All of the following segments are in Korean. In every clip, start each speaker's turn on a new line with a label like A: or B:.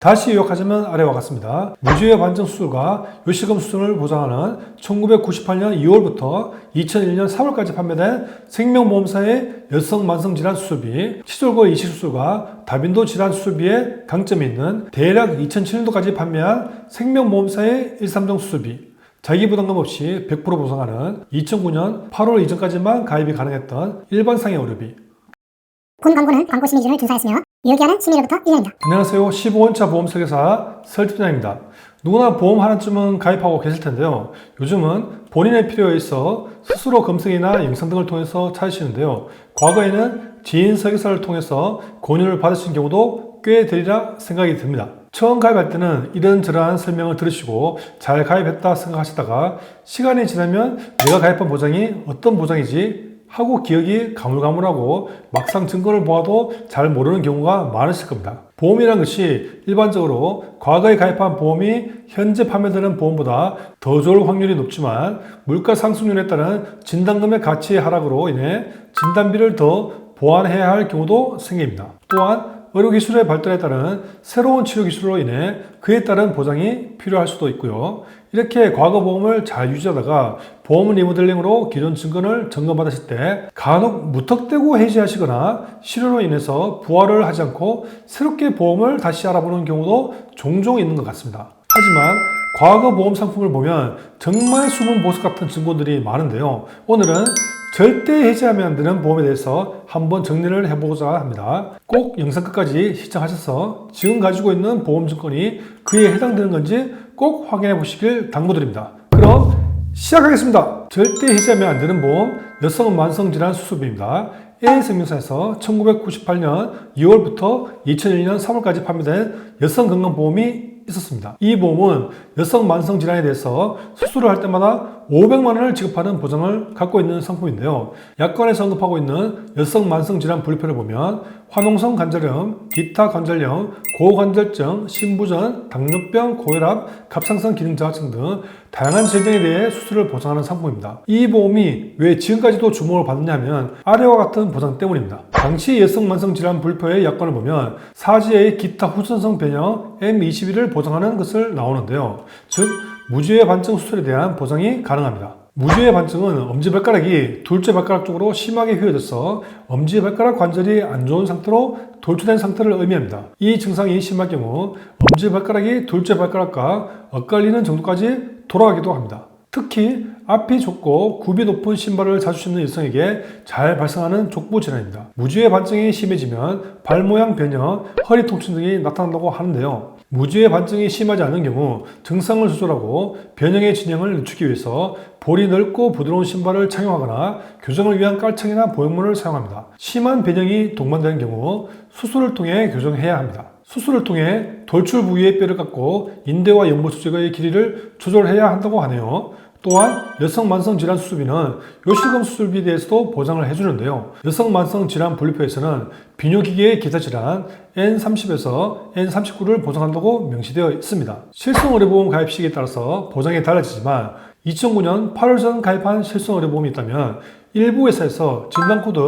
A: 다시 요약하자면 아래와 같습니다. 무주의 반증 수술과 요실금 수술을 보장하는 1998년 2월부터 2001년 3월까지 판매된 생명보험사의 여성 만성질환 수술비, 치졸골 이식수술과 다빈도 질환 수술비에 강점이 있는 대략 2007년도까지 판매한 생명보험사의 1,3종 수술비, 자기부담금 없이 100% 보상하는 2009년 8월 이전까지만 가입이 가능했던 일반 상해 의료비.
B: 본 광고는 광고 심의 기준을 준수하였으며 유효기한은 심의로부터 1년입니다.
A: 안녕하세요. 15원차 보험 설계사 설팀장입니다. 누구나 보험 하나쯤은 가입하고 계실 텐데요. 요즘은 본인의 필요에 있어 스스로 검색이나 영상 등을 통해서 찾으시는데요. 과거에는 지인 설계사를 통해서 권유를 받으신 경우도 꽤 되리라 생각이 듭니다. 처음 가입할 때는 이런저런 설명을 들으시고 잘 가입했다 생각하시다가 시간이 지나면 내가 가입한 보장이 어떤 보장이지 하고 기억이 가물가물하고 막상 증거를 보아도 잘 모르는 경우가 많으실 겁니다. 보험이란 것이 일반적으로 과거에 가입한 보험이 현재 판매되는 보험보다 더 좋을 확률이 높지만 물가 상승률에 따른 진단금의 가치 하락으로 인해 진단비를 더 보완해야 할 경우도 생깁니다. 또한 의료기술의 발달에 따른 새로운 치료기술로 인해 그에 따른 보장이 필요할 수도 있고요. 이렇게 과거 보험을 잘 유지하다가 보험 리모델링으로 기존 증권을 점검받으실 때 간혹 무턱대고 해지하시거나 실효로 인해서 부활을 하지 않고 새롭게 보험을 다시 알아보는 경우도 종종 있는 것 같습니다. 하지만 과거 보험 상품을 보면 정말 숨은 보석 같은 증권들이 많은데요. 오늘은 절대 해지하면 안 되는 보험에 대해서 한번 정리를 해보고자 합니다. 꼭 영상 끝까지 시청하셔서 지금 가지고 있는 보험 증권이 그에 해당되는 건지 꼭 확인해 보시길 당부드립니다. 그럼 시작하겠습니다. 절대 해지하면 안 되는 보험 여성 만성질환 수술비입니다. A생명사에서 1998년 2월부터 2001년 3월까지 판매된 여성건강보험이 있었습니다. 이 보험은 여성 만성질환에 대해서 수술을 할 때마다 500만 원을 지급하는 보장을 갖고 있는 상품인데요. 약관에서 언급하고 있는 여성 만성질환 분류표를 보면 화농성 관절염, 기타 관절염, 고관절증, 신부전, 당뇨병, 고혈압, 갑상선 기능 저하증 등 다양한 질병에 대해 수술을 보장하는 상품입니다. 이 보험이 왜 지금까지도 주목을 받느냐면 아래와 같은 보장 때문입니다. 당시 여성 만성질환 분류표의 약관을 보면 사지의 기타 후천성 변형 M21을 보장하는 것을 나오는데요. 즉 무주의 반증 수술에 대한 보장이 가능합니다. 무주의 반증은 엄지발가락이 둘째 발가락 쪽으로 심하게 휘어져서 엄지발가락 관절이 안 좋은 상태로 돌출된 상태를 의미합니다. 이 증상이 심할 경우 엄지발가락이 둘째 발가락과 엇갈리는 정도까지 돌아가기도 합니다. 특히 앞이 좁고 굽이 높은 신발을 자주 신는 여성에게 잘 발생하는 족부 질환입니다. 무주의 반증이 심해지면 발 모양 변형, 허리 통증 등이 나타난다고 하는데요. 무주의 반증이 심하지 않은 경우 증상을 조절하고 변형의 진행을 늦추기 위해서 볼이 넓고 부드러운 신발을 착용하거나 교정을 위한 깔창이나 보형물을 사용합니다. 심한 변형이 동반되는 경우 수술을 통해 교정해야 합니다. 수술을 통해 돌출 부위의 뼈를 깎고 인대와 연부 조직의 길이를 조절해야 한다고 하네요. 또한 여성 만성질환 수술비는 요실금 수술비에 대해서도 보장을 해주는데요. 여성 만성질환 분류표에서는 비뇨기계의 기타질환 N30에서 N39를 보장한다고 명시되어 있습니다. 실손의료보험 가입 시기에 따라서 보장이 달라지지만 2009년 8월 전 가입한 실손의료보험이 있다면 일부 회사에서 진단코드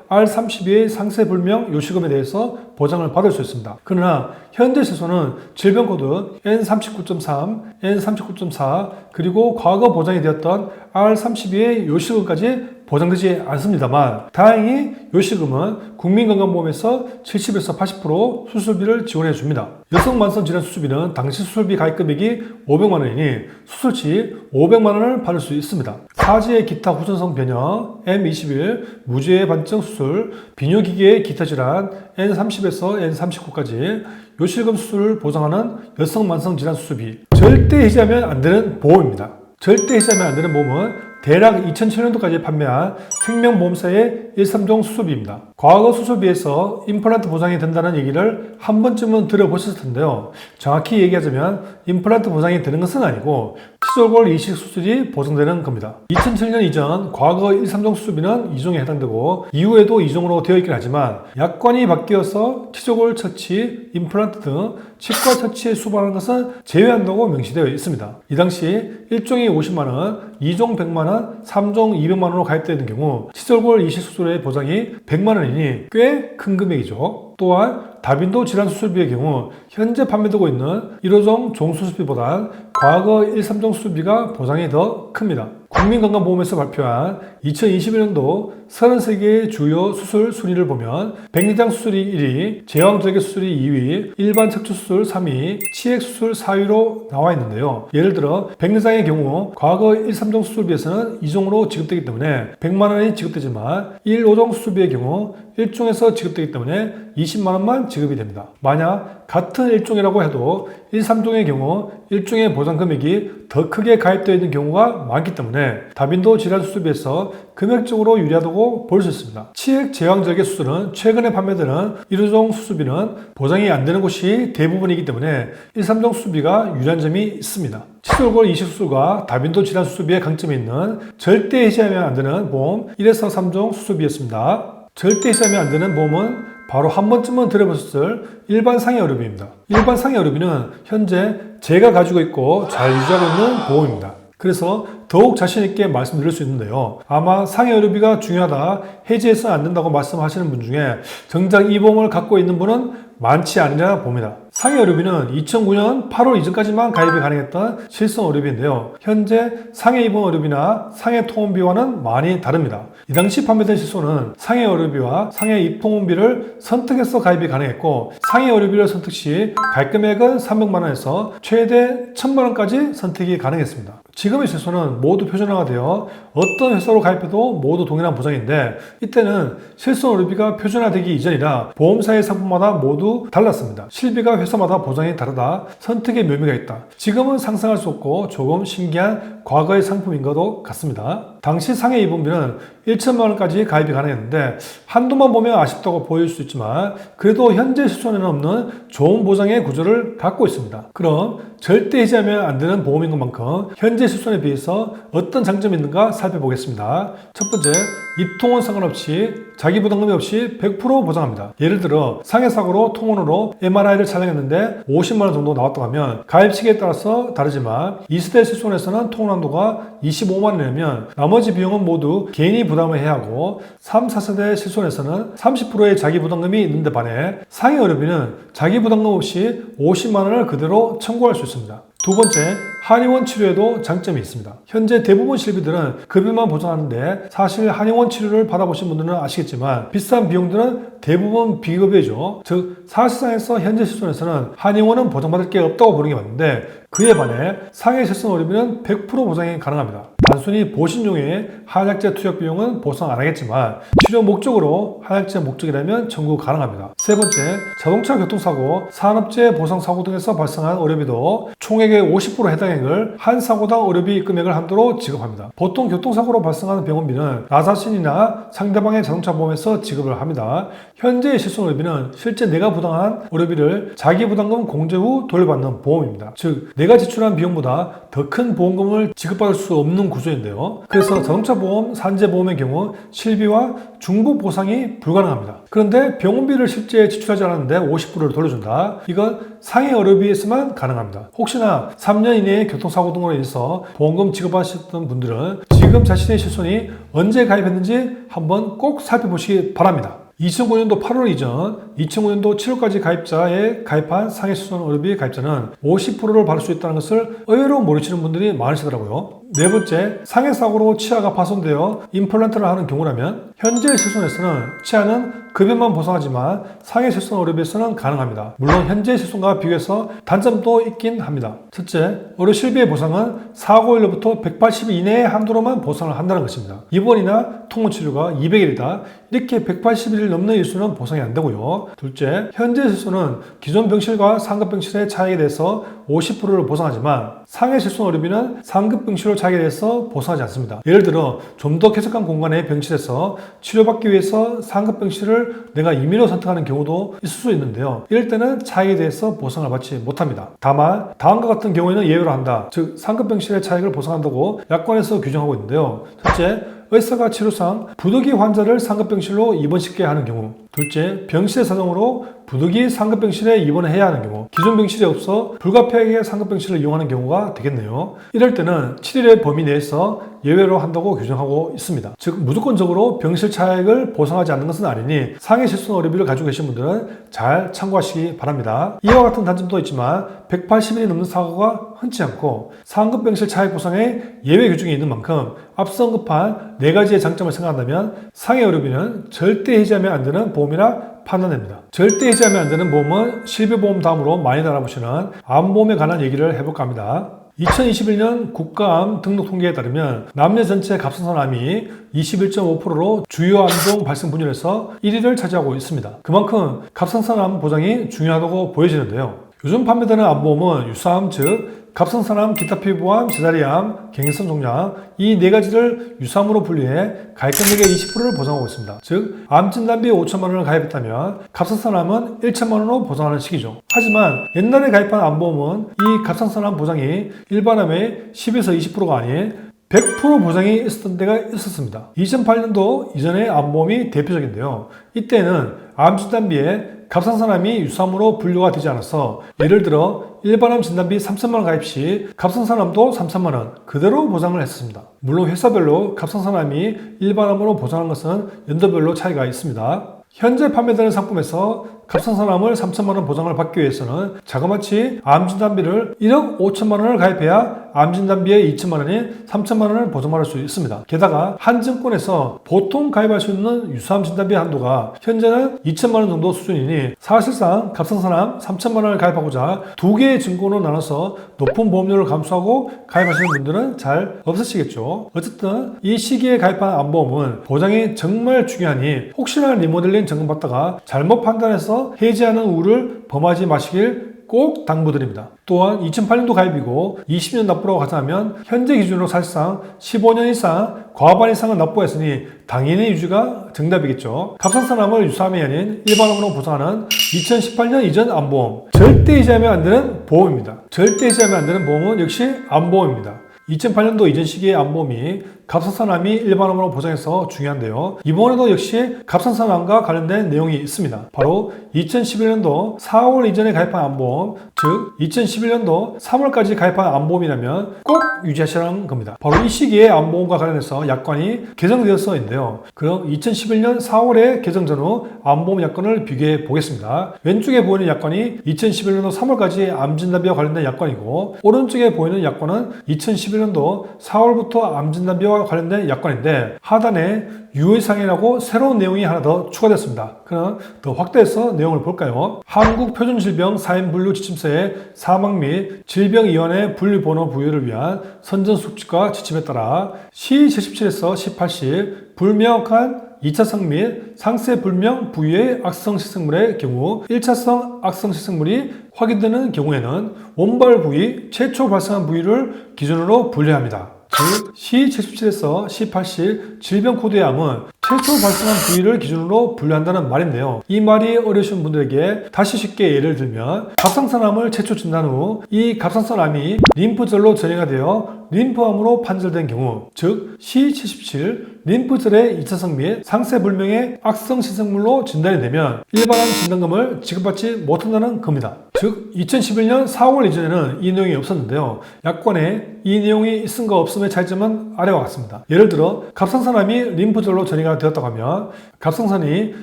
A: R32의 상세불명 요실금에 대해서 보장을 받을 수 있습니다. 그러나 현재 실손은 질병코드 N39.3, N39.4 그리고 과거 보장이 되었던 R32의 요실금까지 보장되지 않습니다만 다행히 요실금은 국민건강보험에서 70에서 80% 수술비를 지원해 줍니다. 여성 만성질환 수술비는 당시 수술비 가입 금액이 500만 원이니 수술 시 500만 원을 받을 수 있습니다. 사지의 기타 후천성 변형 M21, 무주의 반증 수술, 비뇨기계의 기타 질환 N30에서 N39까지 요실금 수술을 보장하는 여성 만성질환 수술비 절대 해지하면 안 되는 보험입니다. 절대 해지하면 안 되는 보험은 대략 2007년도까지 판매한 생명보험사의 1,3종 수술비입니다. 과거 수술비에서 임플란트 보장이 된다는 얘기를 한 번쯤은 들어보셨을 텐데요. 정확히 얘기하자면 임플란트 보장이 되는 것은 아니고 치졸골 이식 수술이 보장되는 겁니다. 2007년 이전 과거 1,3종 수술비는 2종에 해당되고 이후에도 2종으로 되어 있긴 하지만 약관이 바뀌어서 치졸골 처치, 임플란트 등 치과 처치에 수반하는 것은 제외한다고 명시되어 있습니다. 이 당시 1종이 50만 원, 2종 100만 원, 3종 200만 원으로 가입되는 경우 치졸골 이식 수술의 보장이 100만 원이니 꽤 큰 금액이죠. 또한 다빈도 질환 수술비의 경우 현재 판매되고 있는 1호종 종수술비보다 과거 1, 3종 수술비가 보상이 더 큽니다. 국민건강보험에서 발표한 2021년도 33개의 주요 수술 순위를 보면 백내장 수술이 1위, 제왕절개 수술이 2위, 일반 척추수술 3위, 치액수술 4위로 나와 있는데요. 예를 들어 백내장의 경우 과거 1, 3종 수술비에서는 2종으로 지급되기 때문에 100만 원이 지급되지만 1, 5종 수술비의 경우 1종에서 지급되기 때문에 20만 원만 지급이 됩니다. 만약 같은 1종이라고 해도 1, 3종의 경우 1종의 보상 금액이 더 크게 가입되어 있는 경우가 많기 때문에 다빈도 질환 수술비에서 금액적으로 유리하다고 볼 수 있습니다. 치액 제왕절개 수술은 최근에 판매되는 1호종 수술비는 보장이 안 되는 곳이 대부분이기 때문에 1, 3종 수술비가 유리한 점이 있습니다. 치솔골 이식수술과 다빈도 질환 수술비의 강점이 있는 절대 해지하면 안 되는 보험 1에서 3종 수술비였습니다. 절대 해지하면 안 되는 보험은 바로 한 번쯤은 들어보셨을 일반 상해 의료비입니다. 일반 상해 의료비는 현재 제가 가지고 있고 잘 유지하고 있는 보험입니다. 그래서 더욱 자신있게 말씀드릴 수 있는데요. 아마 상해 의료비가 중요하다, 해지해서는 안 된다고 말씀하시는 분 중에 정작 이 보험을 갖고 있는 분은 많지 않으려 봅니다. 상해 의료비는 2009년 8월 이전까지만 가입이 가능했던 실손 의료비인데요. 현재 상해 입원 의료비나 상해 통원비와는 많이 다릅니다. 이 당시 판매된 실손은 상해 의료비와 상해 입통원비를 선택해서 가입이 가능했고 상해 의료비를 선택 시 가입 금액은 300만 원에서 최대 1000만 원까지 선택이 가능했습니다. 지금의 실손은 모두 표준화가 되어 어떤 회사로 가입해도 모두 동일한 보장인데 이때는 실손 의료비가 표준화되기 이전이라 보험사의 상품마다 모두 달랐습니다. 실비가 회사마다 보장이 다르다, 선택의 묘미가 있다. 지금은 상상할 수 없고 조금 신기한 과거의 상품인 것도 같습니다. 당시 상해 입원비는 1천만 원까지 가입이 가능했는데 한도만 보면 아쉽다고 보일 수 있지만 그래도 현재 실손에는 없는 좋은 보장의 구조를 갖고 있습니다. 그럼 절대 해지하면 안 되는 보험인 것만큼 현재 실손에 비해서 어떤 장점이 있는가 살펴보겠습니다. 첫 번째, 입통원 상관없이 자기 부담금이 없이 100% 보장합니다. 예를 들어 상해 사고로 통원으로 MRI를 촬영했는데 50만 원 정도 나왔다고 하면 가입 시기에 따라서 다르지만 2세대 실손에서는 통원 한도가 25만 원이면 나머지 비용은 모두 개인이 부담을 해야 하고 3, 4세대 실손에서는 30%의 자기 부담금이 있는데 반해 상해 의료비는 자기 부담금 없이 50만 원을 그대로 청구할 수 있습니다. 두 번째, 한의원 치료에도 장점이 있습니다. 현재 대부분 실비들은 급여만 보장하는데 사실 한의원 치료를 받아보신 분들은 아시겠지만 비싼 비용들은 대부분 비급여죠. 즉 사실상에서 현재 실손에서는 한의원은 보장받을 게 없다고 보는 게 맞는데 그에 반해 상해 실손 의료비는 100% 보장이 가능합니다. 단순히 보신용의 한약재 투약 비용은 보상 안 하겠지만 치료 목적으로 한약재 목적이라면 청구 가능합니다. 세 번째, 자동차 교통사고, 산업재해 보상사고 등에서 발생한 의료비도 총액의 50% 해당액을 한 사고당 의료비 금액을 한도로 지급합니다. 보통 교통사고로 발생하는 병원비는 나 자신이나 상대방의 자동차 보험에서 지급을 합니다. 현재의 실손 의료비는 실제 내가 부담한 의료비를 자기 부담금 공제 후 돌려받는 보험입니다. 즉 내가 지출한 비용보다 더 큰 보험금을 지급받을 수 없는 구조인데요. 그래서 자동차 보험, 산재 보험의 경우 실비와 중복 보상이 불가능합니다. 그런데 병원비를 실제 지출하지 않았는데 50%를 돌려준다. 이건 상해 의료비에서만 가능합니다. 혹시나 3년 이내에 교통사고 등으로 인해서 보험금 지급하셨던 분들은 지금 자신의 실손이 언제 가입했는지 한번 꼭 살펴보시기 바랍니다. 2009년도 8월 이전, 2009년도 7월까지 가입자에 가입한 상해 실손 의료비 가입자는 50%를 받을 수 있다는 것을 의외로 모르시는 분들이 많으시더라고요. 네 번째, 상해 사고로 치아가 파손되어 임플란트를 하는 경우라면 현재 실손에서는 치아는 급여만 보상하지만 상해 실손 의료비에서는 가능합니다. 물론 현재 실손과 비교해서 단점도 있긴 합니다. 첫째, 의료 실비의 보상은 사고일로부터 180일 이내의 한도로만 보상을 한다는 것입니다. 입원이나 통원 치료가 200일이다. 이렇게 180일 넘는 일수는 보상이 안 되고요. 둘째, 현재 실손은 기존 병실과 상급 병실의 차이에 대해서 50%를 보상하지만 상해 실손 의료비는 상급 병실로 차이에 대해서 보상하지 않습니다. 예를 들어 좀 더 쾌적한 공간의 병실에서 치료받기 위해서 상급 병실을 내가 임의로 선택하는 경우도 있을 수 있는데요. 이럴 때는 차이에 대해서 보상을 받지 못합니다. 다만 다음과 같은 경우에는 예외로 한다. 즉 상급 병실의 차익을 보상한다고 약관에서 규정하고 있는데요. 첫째, 의사가 치료상 부득이 환자를 상급병실로 입원시켜야 하는 경우, 둘째, 병실의 사정으로 부득이 상급병실에 입원을 해야 하는 경우, 기존 병실이 없어 불가피하게 상급병실을 이용하는 경우가 되겠네요. 이럴 때는 7일의 범위 내에서 예외로 한다고 규정하고 있습니다. 즉 무조건적으로 병실 차액을 보상하지 않는 것은 아니니 상해 실손 의료비를 가지고 계신 분들은 잘 참고하시기 바랍니다. 이와 같은 단점도 있지만 180일이 넘는 사고가 흔치 않고 상급병실 차액 보상에 예외 규정이 있는 만큼 앞서 언급한 4가지의 장점을 생각한다면 상해 의료비는 절대 해지하면 안 되는 보험이라 판단됩니다. 절대 해지하면 안 되는 보험은 실비보험 다음으로 많이 알아보시는 암보험에 관한 얘기를 해볼까 합니다. 2021년 국가암 등록 통계에 따르면 남녀 전체 갑상선암이 21.5%로 주요 암종 발생 분율에서 1위를 차지하고 있습니다. 그만큼 갑상선암 보장이 중요하다고 보여지는데요. 요즘 판매되는 암보험은 유사암 즉 갑상선암, 기타 피부암, 제자리암, 갱선 종양 이 4가지를 유사암으로 분류해 가입금액의 20%를 보장하고 있습니다. 즉 암진단비 5천만 원을 가입했다면 갑상선암은 1천만 원으로 보장하는 시기죠. 하지만 옛날에 가입한 암보험은 이 갑상선암 보장이 일반암의 10에서 20%가 아닌 100% 보장이 있었던 때가 있었습니다. 2008년도 이전의 암보험이 대표적인데요. 이때는 암진단비에 갑상선암이 유사암으로 분류가 되지 않아서 예를 들어 일반암 진단비 3천만 원 가입 시 갑상선암도 3천만 원 그대로 보장을 했습니다. 물론 회사별로 갑상선암이 일반암으로 보장하는 것은 연도별로 차이가 있습니다. 현재 판매되는 상품에서 갑상선암을 3천만 원 보장을 받기 위해서는 자그마치 암진단비를 1억 5천만 원을 가입해야 암진단비의 2천만 원인 3천만 원을 보장받을 수 있습니다. 게다가 한 증권에서 보통 가입할 수 있는 유사암 진단비 한도가 현재는 2천만 원 정도 수준이니 사실상 갑상선암 3천만 원을 가입하고자 2개의 증권으로 나눠서 높은 보험료를 감수하고 가입하시는 분들은 잘 없으시겠죠. 어쨌든 이 시기에 가입한 암보험은 보장이 정말 중요하니 혹시나 리모델링 점검받다가 잘못 판단해서 해지하는 우를 범하지 마시길 꼭 당부드립니다. 또한 2008년도 가입이고 20년 납부라고 가정하면 현재 기준으로 사실상 15년 이상 과반 이상은 납부했으니 당연히 유지가 정답이겠죠. 갑상선암을 유사암이 아닌 일반암으로 보장하는 2018년 이전 암보험 절대 해지하면 안 되는 보험입니다. 절대 해지하면 안 되는 보험은 역시 암보험입니다. 2008년도 이전 시기의 암보험이 갑상선암이 일반암으로 보장해서 중요한데요. 이번에도 역시 갑상선암과 관련된 내용이 있습니다. 바로 2011년도 4월 이전에 가입한 암보험, 즉 2011년도 3월까지 가입한 암보험이라면 꼭 유지하시라는 겁니다. 바로 이 시기에 암보험과 관련해서 약관이 개정되었어인데요. 그럼 2011년 4월에 개정 전후 암보험 약관을 비교해 보겠습니다. 왼쪽에 보이는 약관이 2011년도 3월까지 암진단비와 관련된 약관이고 오른쪽에 보이는 약관은 2011년도 4월부터 암진단비와 관련된 약관인데 하단에 유의사항이라고 새로운 내용이 하나 더 추가됐습니다. 그럼 더 확대해서 내용을 볼까요? 한국표준질병 사인분류지침서의 사망 및 질병이완의 분류번호 부여를 위한 선전수칙과 지침에 따라 시77에서 18시 불명확한 2차성 및 상세 불명 부위의 악성 식생물의 경우 1차성 악성 식생물이 확인되는 경우에는 원발 부위, 최초 발생한 부위를 기준으로 분류합니다. 즉 C77에서 C80 질병 코드의 암은 최초 발생한 부위를 기준으로 분류한다는 말인데요. 이 말이 어려우신 분들에게 다시 쉽게 예를 들면 갑상선암을 최초 진단 후 이 갑상선암이 림프절로 전이가 되어 림프암으로 판정된 경우 즉 C77 림프절의 2차성 및 상세불명의 악성 신생물로 진단이 되면 일반암 진단금을 지급받지 못한다는 겁니다. 즉 2011년 4월 이전에는 이 내용이 없었는데요. 약관에 이 내용이 있음과 없음의 차이점은 아래와 같습니다. 예를 들어 갑상선암이 림프절로 전이가 되었다고 하면 갑상선이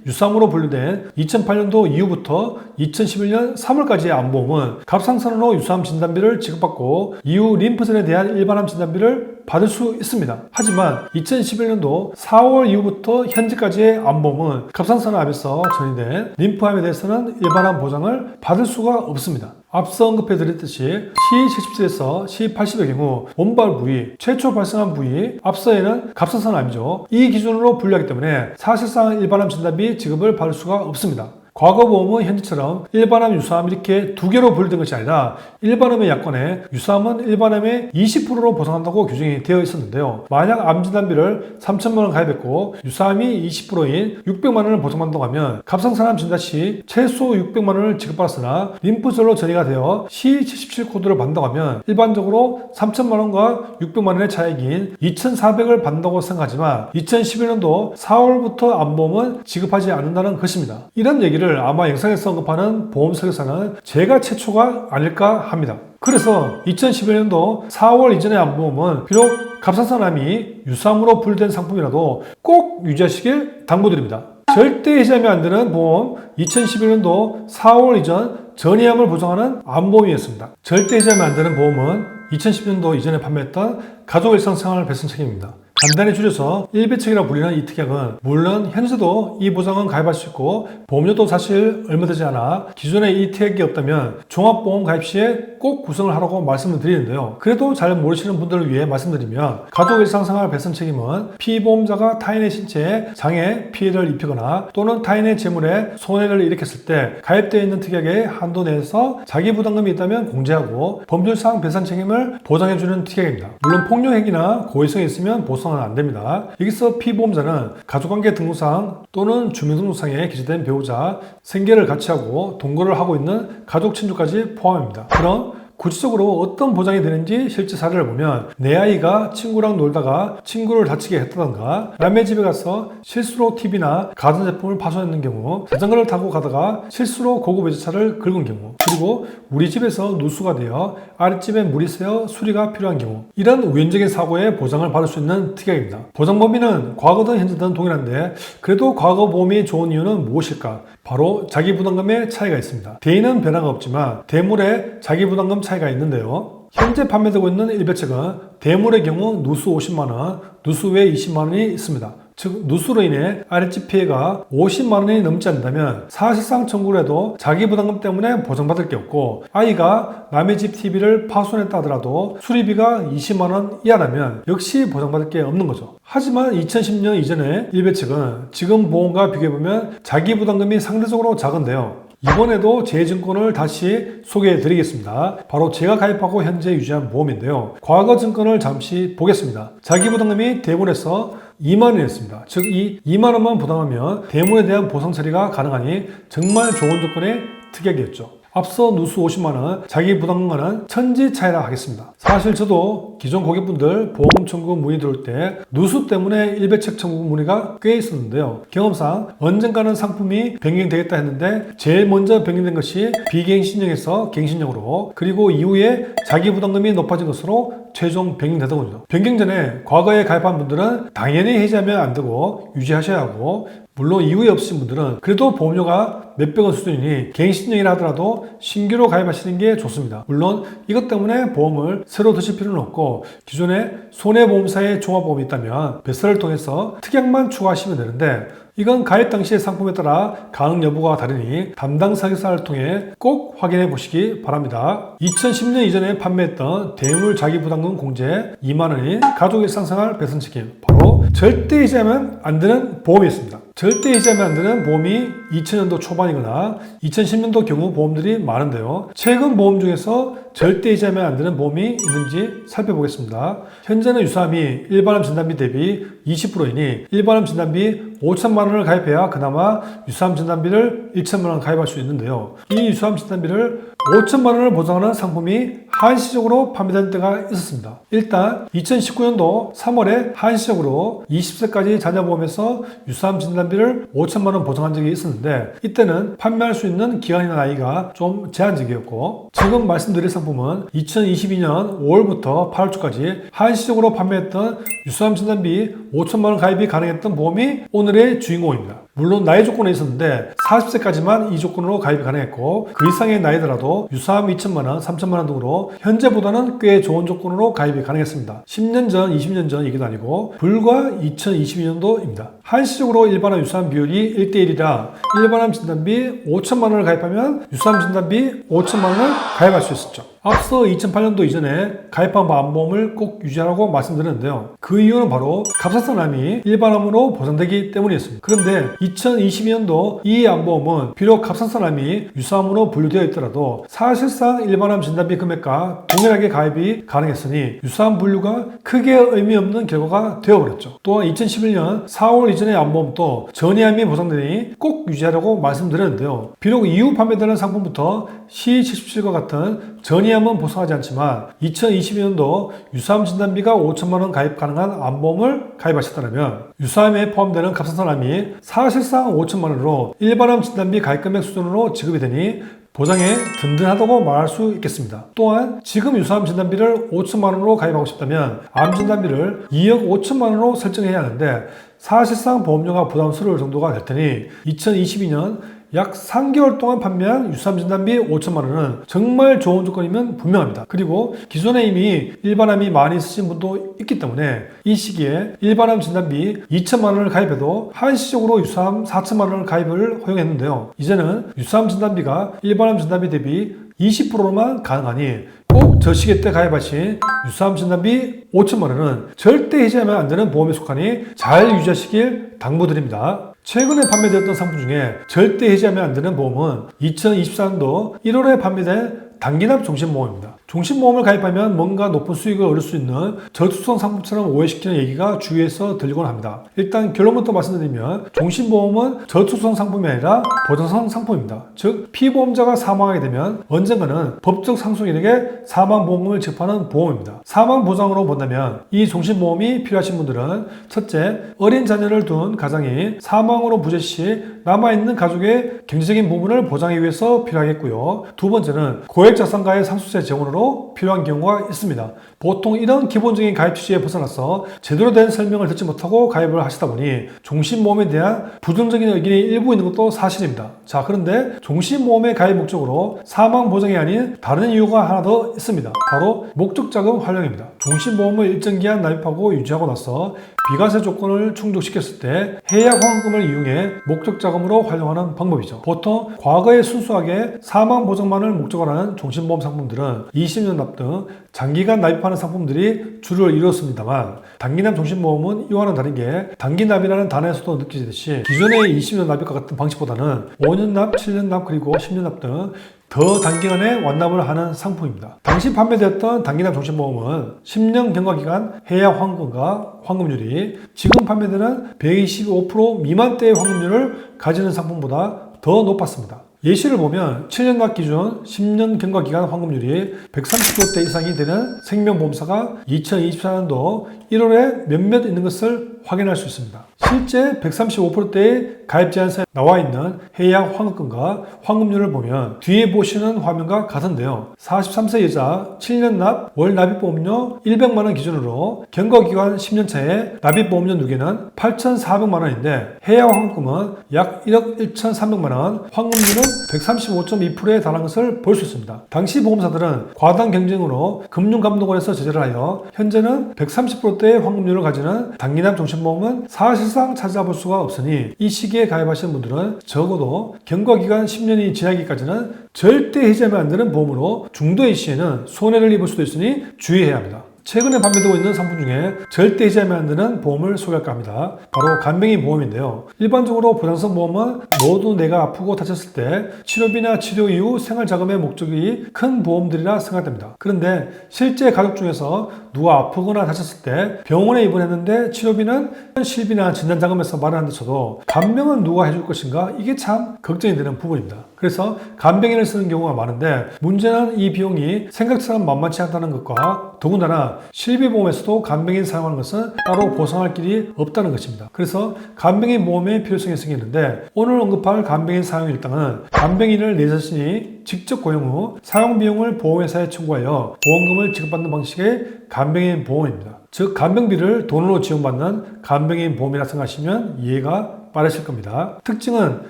A: 유사암으로 분류된 2008년도 이후부터 2011년 3월까지의 암보험은 갑상선으로 유사암 진단비를 지급받고 이후 림프절에 대한 일반암 진단비를 받을 수 있습니다. 하지만 2011년도 4월 이후부터 현재까지의 암보험은 갑상선암에서 전이된 림프암에 대해서는 일반암 보장을 받을 수가 없습니다. 앞서 언급해드렸듯이 C77에서 C80의 경우 원발 부위, 최초 발생한 부위, 앞서에는 갑상선암이죠. 이 기준으로 분류하기 때문에 사실상 일반암 진단비 지급을 받을 수가 없습니다. 과거 보험은 현재처럼 일반암, 유사암 이렇게 두 개로 분류된 것이 아니라 일반암의 약관에 유사암은 일반암의 20%로 보상한다고 규정이 되어 있었는데요. 만약 암 진단비를 3천만 원 가입했고 유사암이 20%인 600만 원을 보상받는다고 하면 갑상선암 진단 시 최소 600만 원을 지급받았으나 림프절로 전이가 되어 C77 코드를 받는다고 하면 일반적으로 3천만 원과 600만 원의 차익인 2,400을 받는다고 생각하지만 2011년도 4월부터 암보험은 지급하지 않는다는 것입니다. 이런 얘기를 아마 영상에서 언급하는 보험 설계사는 제가 최초가 아닐까 합니다. 그래서 2011년도 4월 이전의 암보험은 비록 갑상선암이 유사암으로 분류된 상품이라도 꼭 유지하시길 당부드립니다. 절대 해지하면 안 되는 보험 2011년도 4월 이전 전이암을 보장하는 암보험이었습니다. 절대 해지하면 안 되는 보험은 2010년도 이전에 판매했던 가족 일상생활 배송 책임입니다. 간단히 줄여서 1배책이라고 불리는 이 특약은 물론 현재도 이 보장은 가입할 수 있고 보험료도 사실 얼마 되지 않아 기존에 이 특약이 없다면 종합보험 가입 시에 꼭 구성을 하라고 말씀을 드리는데요. 그래도 잘 모르시는 분들을 위해 말씀드리면 가족 일상생활 배송 책임은 피보험자가 타인의 신체에 장애, 피해를 입히거나 또는 타인의 재물에 손해를 일으켰을 때 가입되어 있는 특약의 한도 내에서 자기 부담금이 있다면 공제하고 법률상 배상 책임을 보장해주는 특약입니다. 물론 폭력행위나 고의성이 있으면 보상 안 됩니다. 여기서 피보험자는 가족관계 등록상 또는 주민등록상에 기재된 배우자, 생계를 같이 하고 동거를 하고 있는 가족 친주까지 포함합니다. 그럼 구체적으로 어떤 보장이 되는지 실제 사례를 보면 내 아이가 친구랑 놀다가 친구를 다치게 했다던가 남의 집에 가서 실수로 TV나 가전제품을 파손했는 경우 자전거를 타고 가다가 실수로 고급 외제차를 긁은 경우 그리고 우리 집에서 누수가 되어 아랫집에 물이 새어 수리가 필요한 경우 이런 우연적인 사고에 보장을 받을 수 있는 특약입니다. 보장 범위는 과거든 현재든 동일한데 그래도 과거 보험이 좋은 이유는 무엇일까? 바로 자기부담금의 차이가 있습니다. 대인은 변화가 없지만 대물에 자기부담금 차이가 있는데요. 현재 판매되고 있는 1배책은 대물의 경우 누수 50만원, 누수 외 20만원이 있습니다. 즉 누수로 인해 아랫집 피해가 50만원이 넘지 않는다면 사실상 청구를 해도 자기부담금 때문에 보장받을 게 없고 아이가 남의 집 TV를 파손했다 하더라도 수리비가 20만원 이하라면 역시 보장받을 게 없는 거죠. 하지만 2010년 이전의 1배책은 지금 보험과 비교해보면 자기부담금이 상대적으로 작은데요. 이번에도 제 증권을 다시 소개해 드리겠습니다. 바로 제가 가입하고 현재 유지한 보험인데요. 과거 증권을 잠시 보겠습니다. 자기부담금이 대물에서 2만원이었습니다. 즉 이 2만원만 부담하면 대물에 대한 보상 처리가 가능하니 정말 좋은 조건의 특약이었죠. 앞서 누수 50만원, 자기 부담금과는 천지 차이라 하겠습니다. 사실 저도 기존 고객분들 보험 청구 문의 들어올 때 누수 때문에 1배책 청구 문의가 꽤 있었는데요. 경험상 언젠가는 상품이 변경되겠다 했는데 제일 먼저 변경된 것이 비갱신형에서 갱신형으로 그리고 이후에 자기 부담금이 높아진 것으로 최종 변경되더군요. 변경 전에 과거에 가입한 분들은 당연히 해지하면 안 되고 유지하셔야 하고 물론 이후에 없으신 분들은 그래도 보험료가 몇백원 수준이니 갱신형이라 하더라도 신규로 가입하시는 게 좋습니다. 물론 이것 때문에 보험을 새로 드실 필요는 없고 기존에 손해보험사의 종합보험이 있다면 배설을 통해서 특약만 추가하시면 되는데 이건 가입 당시의 상품에 따라 가능 여부가 다르니 담당 설계사를 통해 꼭 확인해 보시기 바랍니다. 2010년 이전에 판매했던 대물 자기부담금 공제 2만원인 가족 일상생활 배선 책임 바로 절대 해지하면 안 되는 보험이었습니다. 절대 해지하면 안 되는 보험이 2000년도 초반이거나 2010년도 경우 보험들이 많은데요. 최근 보험 중에서 절대 해지하면 안 되는 보험이 있는지 살펴보겠습니다. 현재는 유사암이 일반암 진단비 대비 20%이니 일반암 진단비 5천만 원을 가입해야 그나마 유사암 진단비를 1천만 원 가입할 수 있는데요. 이 유사암 진단비를 5천만 원을 보장하는 상품이 한시적으로 판매된 때가 있었습니다. 일단 2019년도 3월에 한시적으로 20세까지 자녀보험에서 유사암 진단비를 5천만 원 보장한 적이 있었는데 이때는 판매할 수 있는 기간이나 나이가 좀 제한적이었고 지금 말씀드릴 상품은 2022년 5월부터 8월초까지 한시적으로 판매했던 유사암 진단비 5천만 원 가입이 가능했던 보험이 오늘의 주인공입니다. 물론 나이 조건에 있었는데 40세까지만 이 조건으로 가입이 가능했고 그 이상의 나이더라도 유사암 2천만 원, 3천만 원 등으로 현재보다는 꽤 좋은 조건으로 가입이 가능했습니다. 10년 전, 20년 전 얘기도 아니고 불과 2022년도입니다. 한시적으로 일반암 유사암 비율이 1대1이라 일반암 진단비 5천만 원을 가입하면 유사암 진단비 5천만 원을 가입할 수 있었죠. 앞서 2008년도 이전에 가입한 암보험을 꼭 유지하라고 말씀드렸는데요. 그 이유는 바로 갑상선암이 일반암으로 보장되기 때문이었습니다. 그런데 2022년도 이 암보험은 비록 갑상선암이 유사암으로 분류되어 있더라도 사실상 일반암 진단비 금액과 동일하게 가입이 가능했으니 유사암 분류가 크게 의미 없는 결과가 되어버렸죠. 또한 2011년 4월 이전의 암보험도 전이암이 보상되니 꼭 유지하라고 말씀드렸는데요. 비록 이후 판매되는 상품부터 C77과 같은 전이암은 보상하지 않지만 2022년도 유사암 진단비가 5천만원 가입 가능한 암보험을 가입하셨다면 유사암에 포함되는 갑상선암이 사실상 5천만원으로 일반암 진단비 가입 금액 수준으로 지급이 되니 보장에 든든하다고 말할 수 있겠습니다. 또한 지금 유사암 진단비를 5천만원으로 가입하고 싶다면 암 진단비를 2억 5천만원으로 설정해야 하는데 사실상 보험료가 부담스러울 정도가 될 테니 2022년 약 3개월 동안 판매한 유사암 진단비 5천만원은 정말 좋은 조건이면 분명합니다. 그리고 기존에 이미 일반암이 많이 쓰신 분도 있기 때문에 이 시기에 일반암 진단비 2천만원을 가입해도 한시적으로 유사암 4천만원을 가입을 허용했는데요. 이제는 유사암 진단비가 일반암 진단비 대비 20%만 가능하니 꼭 저 시기 때 가입하신 유사암 진단비 5천만원은 절대 해지하면 안 되는 보험에 속하니 잘 유지하시길 당부드립니다. 최근에 판매되었던 상품 중에 절대 해지하면 안 되는 보험은 2024년도 1월에 판매된 단기납 종신보험입니다. 종신보험을 가입하면 뭔가 높은 수익을 얻을 수 있는 저축성 상품처럼 오해시키는 얘기가 주위에서 들리곤 합니다. 일단 결론부터 말씀드리면 종신보험은 저축성 상품이 아니라 보장성 상품입니다. 즉 피보험자가 사망하게 되면 언젠가는 법적 상속인에게 사망보험금을 지급하는 보험입니다. 사망보장으로 본다면 이 종신보험이 필요하신 분들은 첫째, 어린 자녀를 둔 가장이 사망으로 부재 시 남아있는 가족의 경제적인 부분을 보장하기 위해서 필요하겠고요. 두 번째는 고액자산가의 상속세 지원으로 필요한 경우가 있습니다. 보통 이런 기본적인 가입 취지에 벗어나서 제대로 된 설명을 듣지 못하고 가입을 하시다 보니 종신보험에 대한 부정적인 의견이 일부 있는 것도 사실입니다. 자, 그런데 종신보험의 가입 목적으로 사망보장이 아닌 다른 이유가 하나 더 있습니다. 바로 목적자금 활용입니다. 종신보험을 일정 기간 납입하고 유지하고 나서 비과세 조건을 충족시켰을 때 해약환급금을 이용해 목적자금으로 활용하는 방법이죠. 보통 과거에 순수하게 사망보장만을 목적으로 하는 종신보험 상품들은 20년 납 등 장기간 납입하는 상품들이 주를 이뤘습니다만 단기납 종신보험은 이와는 다르게 단기납이라는 단어에서도 느끼듯이 기존의 20년 납입과 같은 방식보다는 5년 납, 7년 납, 그리고 10년 납 등 더 단기간에 완납을 하는 상품입니다. 당시 판매되었던 단기납 종신보험은 10년 경과기간 해약 환급과 환급률이 지금 판매되는 125% 미만대의 환급률을 가지는 상품보다 더 높았습니다. 예시를 보면 7년 납 기준 10년 경과기간 환급률이 130%대 이상이 되는 생명보험사가 2024년도 1월에 몇몇 있는 것을 확인할 수 있습니다. 실제 135%대의 가입 제한서에 나와 있는 해약 환급금과 환급률을 보면 뒤에 보시는 화면과 같은데요. 43세 여자 7년 납 월 납입보험료 100만원 기준으로 경과기간 10년 차에 납입보험료 누계는 8,400만원인데 해약 환급금은 약 1억 1,300만원, 환급률은 135.2%에 달한 것을 볼 수 있습니다. 당시 보험사들은 과당 경쟁으로 금융감독원에서 제재를 하여 현재는 130%대의 환급률을 가지는 단기납 종신보험은 사실상 찾아볼 수가 없으니 이 시기에 가입하시는 분들은 적어도 경과기간 10년이 지나기까지는 절대 해지하면 안 되는 보험으로 중도의 시에는 손해를 입을 수도 있으니 주의해야 합니다. 최근에 판매되고 있는 상품 중에 절대 해지하면 안 되는 보험을 소개할까 합니다. 바로 간병인 보험인데요. 일반적으로 보장성 보험은 모두 내가 아프고 다쳤을 때 치료비나 치료 이후 생활자금의 목적이 큰 보험들이라 생각됩니다. 그런데 실제 가족 중에서 누가 아프거나 다쳤을 때 병원에 입원했는데 치료비는 실비나 진단자금에서 마련한다 쳐도 간병은 누가 해줄 것인가? 이게 참 걱정이 되는 부분입니다. 그래서 간병인을 쓰는 경우가 많은데 문제는 이 비용이 생각처럼 만만치 않다는 것과 더군다나 실비보험에서도 간병인 사용하는 것은 따로 보상할 길이 없다는 것입니다. 그래서 간병인 보험의 필요성이 생기는데 오늘 언급할 간병인 사용 일당은 간병인을 내 자신이 직접 고용 후 사용 비용을 보험회사에 청구하여 보험금을 지급받는 방식의 간병인 보험입니다. 즉 간병비를 돈으로 지원받는 간병인 보험이라 생각하시면 이해가 빠르실 겁니다. 특징은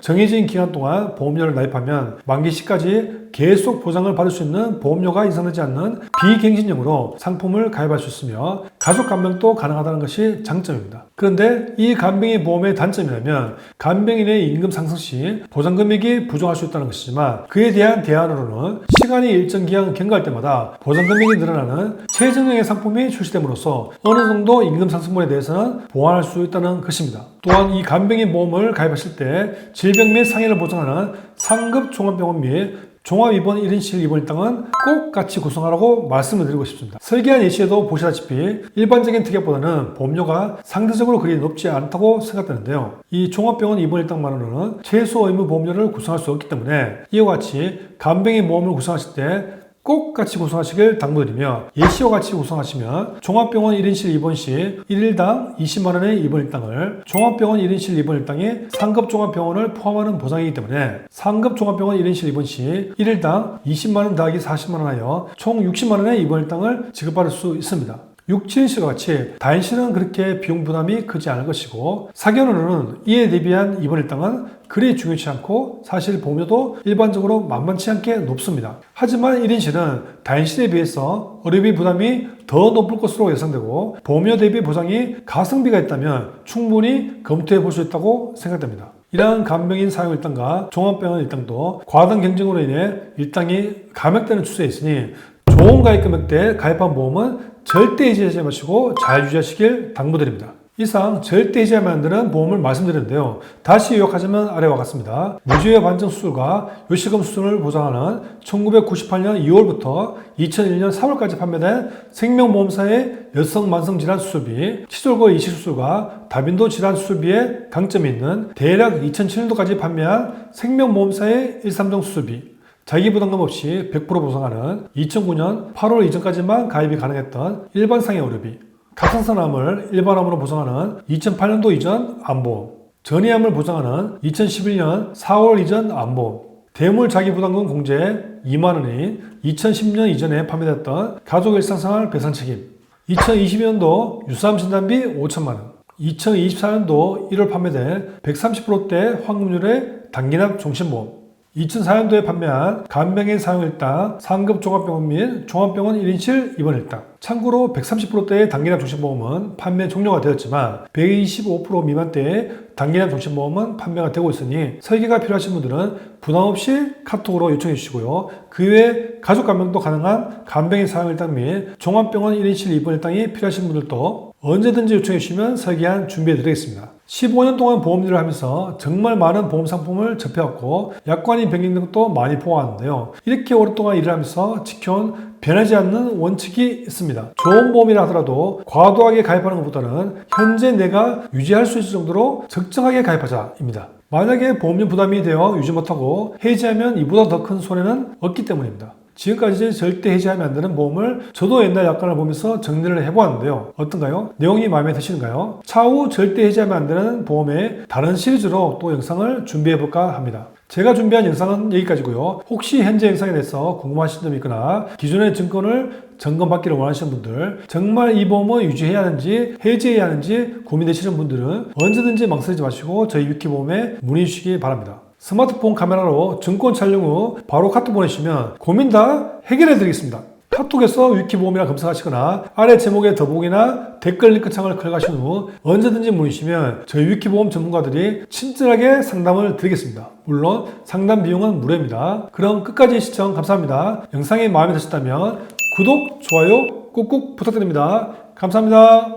A: 정해진 기간 동안 보험료를 납입하면 만기 시까지 계속 보장을 받을 수 있는 보험료가 인상되지 않는 비갱신형으로 상품을 가입할 수 있으며 가족 간병도 가능하다는 것이 장점입니다. 그런데 이 간병인 보험의 단점이라면 간병인의 임금 상승 시 보장 금액이 부족할 수 있다는 것이지만 그에 대한 대안으로는 시간이 일정 기간 경과할 때마다 보장 금액이 늘어나는 최저형의 상품이 출시됨으로써 어느 정도 임금 상승분에 대해서는 보완할 수 있다는 것입니다. 또한 이 간병인 보험을 가입하실 때 질병 및 상해를 보장하는 상급 종합병원 및 종합입원 1인실 입원 일당은 꼭 같이 구성하라고 말씀을 드리고 싶습니다. 설계한 예시에도 보시다시피 일반적인 특약보다는 보험료가 상대적으로 그리 높지 않다고 생각되는데요. 이 종합병원 입원 일당만으로는 최소 의무 보험료를 구성할 수 없기 때문에 이와 같이 간병인 보험을 구성하실 때 꼭 같이 구성하시길 당부드리며 예시와 같이 구성하시면 종합병원 1인실 입원 시 1일당 20만원의 입원 일당을 종합병원 1인실 입원 일당이 상급 종합병원을 포함하는 보장이기 때문에 상급 종합병원 1인실 입원 시 1일당 20만원 더하기 40만원 하여 총 60만원의 입원 일당을 지급받을 수 있습니다. 6, 7인실과 같이 다인실은 그렇게 비용 부담이 크지 않을 것이고 사견으로는 이에 대비한 입원 일당은 그리 중요치 않고 사실 보험료도 일반적으로 만만치 않게 높습니다. 하지만 1인실은 다인실에 비해서 의료비 부담이 더 높을 것으로 예상되고 보험료 대비 보장이 가성비가 있다면 충분히 검토해 볼 수 있다고 생각됩니다. 이러한 간병인 사용 일당과 종합병원 일당도 과당 경쟁으로 인해 일당이 감액되는 추세에 있으니 좋은 가입 금액대에 가입한 보험은 절대 해지하지 마시고 잘 유지하시길 당부드립니다. 이상 절대 해지하면 안 되는 보험을 말씀드렸는데요. 다시 요약하자면 아래와 같습니다. 무주의 반정 수술과 요식금 수술을 보장하는 1998년 2월부터 2001년 3월까지 판매된 생명보험사의 여성 만성질환 수술비, 치졸고 이식수술과 다빈도 질환 수술비에 강점이 있는 대략 2007년도까지 판매한 생명보험사의 1,3종 수술비, 자기부담금 없이 100% 보상하는 2009년 8월 이전까지만 가입이 가능했던 일반상해 의료비, 갑상선암을 일반암으로 보장하는 2008년도 이전 암보험, 전이암을 보장하는 2011년 4월 이전 암보험, 대물 자기부담금 공제 2만원인 2010년 이전에 판매됐던 가족 일상생활 배상 책임, 2020년도 유사암 진단비 5천만원, 2024년도 1월 판매된 130%대 환급률의 단기납 종신보험, 2004년도에 판매한 간병인 사용일당 상급 종합병원 및 종합병원 1인실 입원일당. 참고로 130%대의 단기납 종신보험은 판매 종료가 되었지만 125% 미만대의 단기납 종신보험은 판매가 되고 있으니 설계가 필요하신 분들은 부담없이 카톡으로 요청해 주시고요. 그 외에 가족 간병도 가능한 간병인 사용일당 및 종합병원 1인실 입원일당이 필요하신 분들도 언제든지 요청해 주시면 설계안 준비해 드리겠습니다. 15년 동안 보험 일을 하면서 정말 많은 보험 상품을 접해왔고 약관이 변경 등 것도 많이 보아왔는데요. 이렇게 오랫동안 일을 하면서 지켜온 변하지 않는 원칙이 있습니다. 좋은 보험이라 하더라도 과도하게 가입하는 것보다는 현재 내가 유지할 수 있을 정도로 적정하게 가입하자입니다. 만약에 보험료 부담이 되어 유지 못하고 해지하면 이보다 더 큰 손해는 없기 때문입니다. 지금까지 절대 해지하면 안 되는 보험을 저도 옛날 약관을 보면서 정리를 해보았는데요. 어떤가요? 내용이 마음에 드시는가요? 차후 절대 해지하면 안 되는 보험의 다른 시리즈로 또 영상을 준비해볼까 합니다. 제가 준비한 영상은 여기까지고요. 혹시 현재 영상에 대해서 궁금하신 점이 있거나 기존의 증권을 점검받기를 원하시는 분들, 정말 이 보험을 유지해야 하는지 해지해야 하는지 고민되시는 분들은 언제든지 망설이지 마시고 저희 위키보험에 문의 주시기 바랍니다. 스마트폰 카메라로 증권 촬영 후 바로 카톡 보내시면 고민 다 해결해 드리겠습니다. 카톡에서 위키보험이라 검색하시거나 아래 제목에 더보기나 댓글 링크 창을 클릭하신 후 언제든지 문의주시면 저희 위키보험 전문가들이 친절하게 상담을 드리겠습니다. 물론 상담 비용은 무료입니다. 그럼 끝까지 시청 감사합니다. 영상이 마음에 드셨다면 구독, 좋아요 꾹꾹 부탁드립니다. 감사합니다.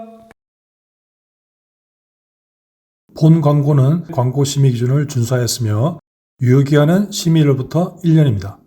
A: 본 광고는 광고 심의 기준을 준수하였으며 유효기한은 심의일로부터 1년입니다.